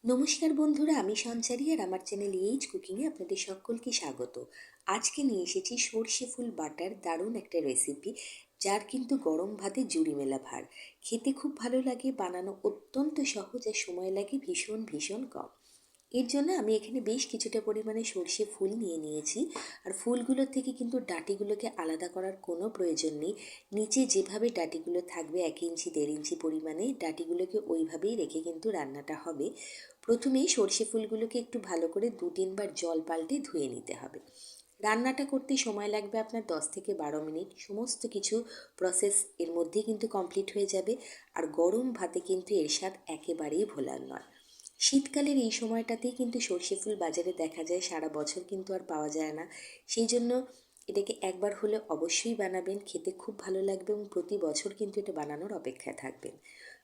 নমস্কার বন্ধুরা, আমি সঞ্চারী আর আমার চ্যানেল এইচ কুকিংয়ে আপনাদের সকলকে স্বাগত। আজকে নিয়ে এসেছি সর্ষে ফুল বাটার দারুণ একটা রেসিপি, যার কিন্তু গরম ভাতে জুড়ি মেলা ভার। খেতে খুব ভালো লাগে, বানানো অত্যন্ত সহজ আর সময় লাগে ভীষণ ভীষণ কম। এর জন্য আমি এখানে বেশ কিছুটা পরিমাণে সর্ষে ফুল নিয়ে নিয়েছি। আর ফুলগুলোর থেকে কিন্তু ডাঁটিগুলোকে আলাদা করার কোনো প্রয়োজন নেই। নিচে যেভাবে ডাঁটিগুলো থাকবে 1 ইঞ্চি 1.5 ইঞ্চি পরিমাণে ডাঁটিগুলোকে ওইভাবেই রেখে কিন্তু রান্নাটা হবে। প্রথমেই সর্ষে ফুলগুলোকে একটু ভালো করে 2-3 বার জল পাল্টে ধুয়ে নিতে হবে। রান্নাটা করতে সময় লাগবে আপনার 10 থেকে 12 মিনিট। সমস্ত কিছু প্রসেস এর মধ্যেই কিন্তু কমপ্লিট হয়ে যাবে। আর গরম ভাতে কিন্তু এর স্বাদ একেবারেই ভোলার নয়। শীতকালের এই সময়টাতেই কিন্তু সর্ষে ফুল বাজারে দেখা যায়, সারা বছর কিন্তু আর পাওয়া যায় না। সেই জন্য এটাকে একবার হলে অবশ্যই বানাবেন, খেতে খুব ভালো লাগবে এবং প্রতি বছর কিন্তু এটা বানানোর অপেক্ষায় থাকবেন।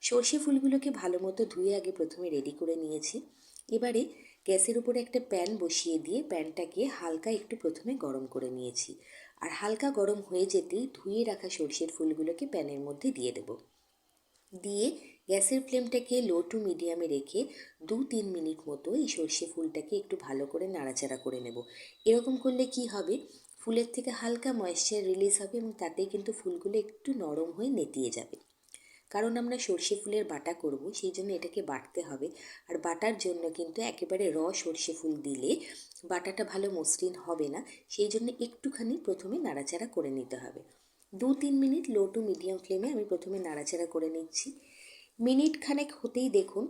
সর্ষে ফুলগুলোকে ভালো মতো ধুয়ে আগে প্রথমে রেডি করে নিয়েছি। এবারে গ্যাসের উপরে একটা প্যান বসিয়ে দিয়ে প্যানটাকে হালকা একটু প্রথমে গরম করে নিয়েছি। আর হালকা গরম হয়ে যেতেই ধুয়ে রাখা সর্ষের ফুলগুলোকে প্যানের মধ্যে দিয়ে দেব। দিয়ে গ্যাসের ফ্লেমটাকে লো টু মিডিয়ামে রেখে 2-3 মিনিট মতো এই সর্ষে ফুলটাকে একটু ভালো করে নাড়াচাড়া করে নেব। এরকম করলে কি হবে, ফুলের থেকে হালকা ময়েশ্চার রিলিজ হবে এবং তাতেই কিন্তু ফুলগুলো একটু নরম হয়ে নেতিয়ে যাবে। কারণ আমরা সর্ষে ফুলের বাটা করব, সেই জন্য এটাকে বাটতে হবে। আর বাটার জন্য কিন্তু একেবারে সর্ষে ফুল দিলে বাটাটা ভালো মসৃণ হবে না। সেই জন্য একটুখানি প্রথমে নাড়াচাড়া করে নিতে হবে। 2-3 মিনিট লো টু মিডিয়াম ফ্লেমে আমি প্রথমে নাড়াচাড়া করে নিচ্ছি। মিনিট খানেক হতেই দেখুন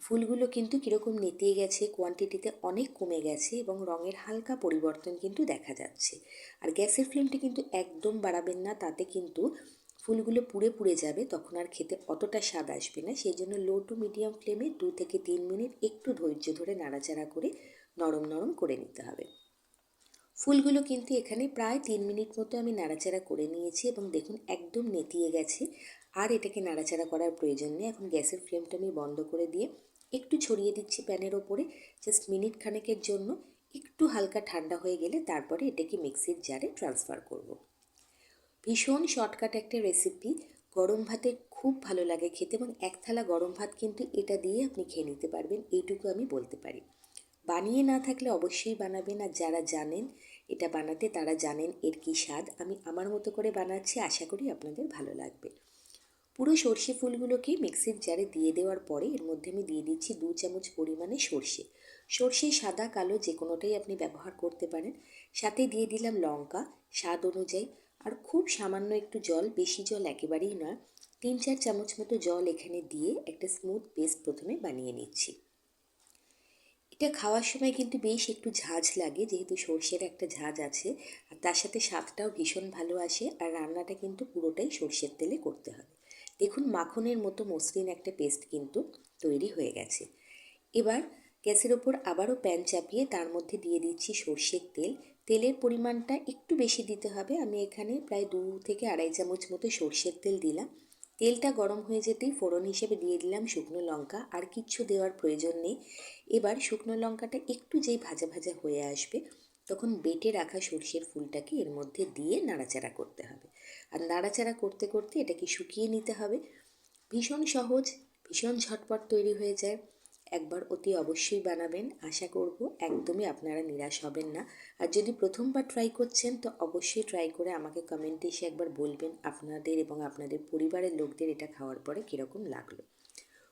ফুলগুলো কিন্তু কীরকম নেতিয়ে গেছে, কোয়ান্টিটিতে অনেক কমে গেছে এবং রঙের হালকা পরিবর্তন কিন্তু দেখা যাচ্ছে। আর গ্যাসের ফ্লেমটা কিন্তু একদম বাড়াবেন না, তাতে কিন্তু ফুলগুলো পুড়ে পুড়ে যাবে, তখন আর খেতে অতটা স্বাদ আসবে না। সেই জন্য লো টু মিডিয়াম ফ্লেমে 2 থেকে 3 মিনিট একটু ধৈর্য ধরে নাড়াচাড়া করে নরম নরম করে নিতে হবে। ফুলগুলো কিন্তু এখানে প্রায় 3 মিনিট মতো আমি নাড়াচাড়া করে নিয়েছি এবং দেখুন একদম নেতিয়ে গেছে। আর এটাকে নাড়াচাড়া করার প্রয়োজন নেই। এখন গ্যাসের ফ্লেমটা আমি বন্ধ করে দিয়ে একটু ছড়িয়ে দিচ্ছি প্যানের ওপরে, জাস্ট মিনিট খানেকের জন্য। একটু হালকা ঠান্ডা হয়ে গেলে তারপরে এটাকে মিক্সির জারে ট্রান্সফার করব। ভীষণ শর্টকাট একটা রেসিপি, গরম ভাতে খুব ভালো লাগে খেতে এবং এক থালা গরম ভাত কিন্তু এটা দিয়ে আপনি খেয়ে নিতে পারবেন, এইটুকু আমি বলতে পারি। বানিয়ে না থাকলে অবশ্যই বানাবেন, আর যারা জানেন এটা বানাতে তারা জানেন এর কী স্বাদ। আমি আমার মতো করে বানাচ্ছি, আশা করি আপনাদের ভালো লাগবে। পুরো সর্ষে ফুলগুলোকে মিক্সির জারে দিয়ে দেওয়ার পরে এর মধ্যে আমি দিয়ে দিচ্ছি 2 চামচ পরিমাণে সর্ষে। সর্ষে সাদা কালো যে কোনোটাই আপনি ব্যবহার করতে পারেন। সাথে দিয়ে দিলাম লঙ্কা স্বাদ অনুযায়ী, আর খুব সামান্য একটু জল, বেশি জল একেবারেই নয়। 3-4 চামচ মতো জল এখানে দিয়ে একটা স্মুথ পেস্ট প্রথমে বানিয়ে নিচ্ছি। এটা খাওয়ার সময় কিন্তু বেশ একটু ঝাঁঝ লাগে, যেহেতু সর্ষের একটা ঝাঁঝ আছে। আর তার সাথে স্বাদটাও ভীষণ ভালো আসে। আর রান্নাটা কিন্তু পুরোটাই সর্ষের তেলে করতে হবে। দেখুন মাখনের মতো মসৃণ একটা পেস্ট কিন্তু তৈরি হয়ে গেছে। এবার গ্যাসের ওপর আবারও প্যান চাপিয়ে তার মধ্যে দিয়ে দিচ্ছি সর্ষের তেল। তেলের পরিমাণটা একটু বেশি দিতে হবে। আমি এখানে প্রায় 2 থেকে 2.5 চামচ মতো সর্ষের তেল দিলাম। তেলটা গরম হয়ে যেতেই ফোড়ন হিসেবে দিয়ে দিলাম শুকনো লঙ্কা, আর কিচ্ছু দেওয়ার প্রয়োজন নেই। এবার শুকনো লঙ্কাটা একটু যেই ভাজা ভাজা হয়ে আসবে, তখন বেটে রাখা সর্ষের ফুলটাকে এর মধ্যে দিয়ে নাড়াচাড়া করতে হবে। আর নাড়াচাড়া করতে করতে এটাকে শুকিয়ে নিতে হবে। ভীষণ সহজ, ভীষণ ঝটপট তৈরি হয়ে যায়। একবার অতি অবশ্যই বানাবেন, আশা করব একদমই আপনারা নিরাশ হবেন না। আর যদি প্রথমবার ট্রাই করছেন তো অবশ্যই ট্রাই করে আমাকে কমেন্টে এসে একবার বলবেন আপনাদের এবং আপনাদের পরিবারের লোকদের এটা খাওয়ার পরে কীরকম লাগলো।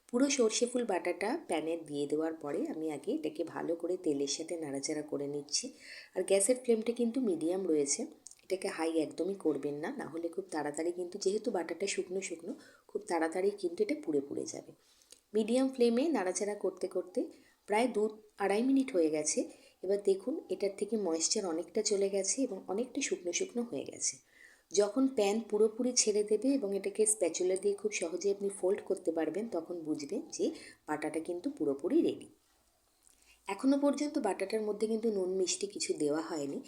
পুরো সর্ষে ফুল বাটাটা প্যানে দিয়ে দেওয়ার পরে আমি আগে এটাকে ভালো করে তেলের সাথে নাড়াচাড়া করে নিচ্ছি। আর গ্যাসের ফ্লেমটা কিন্তু মিডিয়াম রয়েছে, এটাকে হাই একদমই করবেন না, না হলে খুব তাড়াতাড়ি কিন্তু, যেহেতু বাটাটা শুকনো শুকনো, খুব তাড়াতাড়ি কিন্তু এটা পুড়ে পুড়ে যাবে। মিডিয়াম ফ্লেমে নাড়াচাড়া করতে করতে প্রায় 2-2.5 মিনিট হয়ে গেছে। এবার দেখুন এটার থেকে ময়েশ্চার অনেকটা চলে গেছে এবং অনেকটা শুকনো শুকনো হয়ে গেছে। যখন প্যান পুরোপুরি ছেড়ে দেবে এবং এটাকে স্প্যাচুলা দিয়ে খুব সহজে আপনি ফোল্ড করতে পারবেন, তখন বুঝবেন যে বাটাটা কিন্তু পুরোপুরি রেডি। এখনও পর্যন্ত বাটাটার মধ্যে কিন্তু নুন মিষ্টি কিছু দেওয়া হয়নি।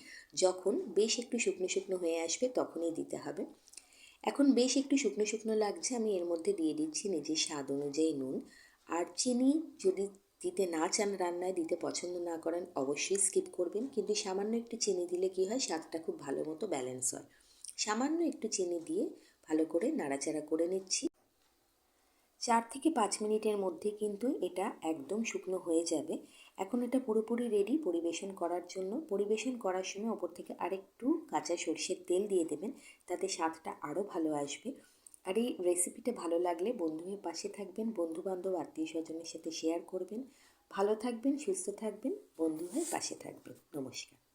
যখন বেশ একটু শুকনো শুকনো হয়ে আসবে তখনই দিতে হবে। এখন বেশ একটু শুকনো শুকনো লাগছে, আমি এর মধ্যে দিয়ে দিচ্ছি নিজের স্বাদ অনুযায়ী নুন। আর চিনি যদি দিতে না চান, রান্নায় দিতে পছন্দ না করেন, অবশ্যই স্কিপ করবেন। কিন্তু সামান্য একটু চিনি দিলে কী হয়, স্বাদটা খুব ভালো মতো ব্যালেন্স হয়। সামান্য একটু চিনি দিয়ে ভালো করে নাড়াচাড়া করে নিচ্ছি। 4 থেকে 5 মিনিটের মধ্যে কিন্তু এটা একদম শুকনো হয়ে যাবে। এখন এটা পুরোপুরি রেডি পরিবেশন করার জন্য। পরিবেশন করার সময় ওপর থেকে আরেকটু কাঁচা সরষের তেল দিয়ে দেবেন, তাতে স্বাদটা আরও ভালো আসবে। আর এই রেসিপিটা ভালো লাগলে বন্ধুদের পাশে থাকবেন, বন্ধুবান্ধব আত্মীয় স্বজনের সাথে শেয়ার করবেন। ভালো থাকবেন, সুস্থ থাকবেন, বন্ধু হয়ে পাশে থাকবেন। নমস্কার।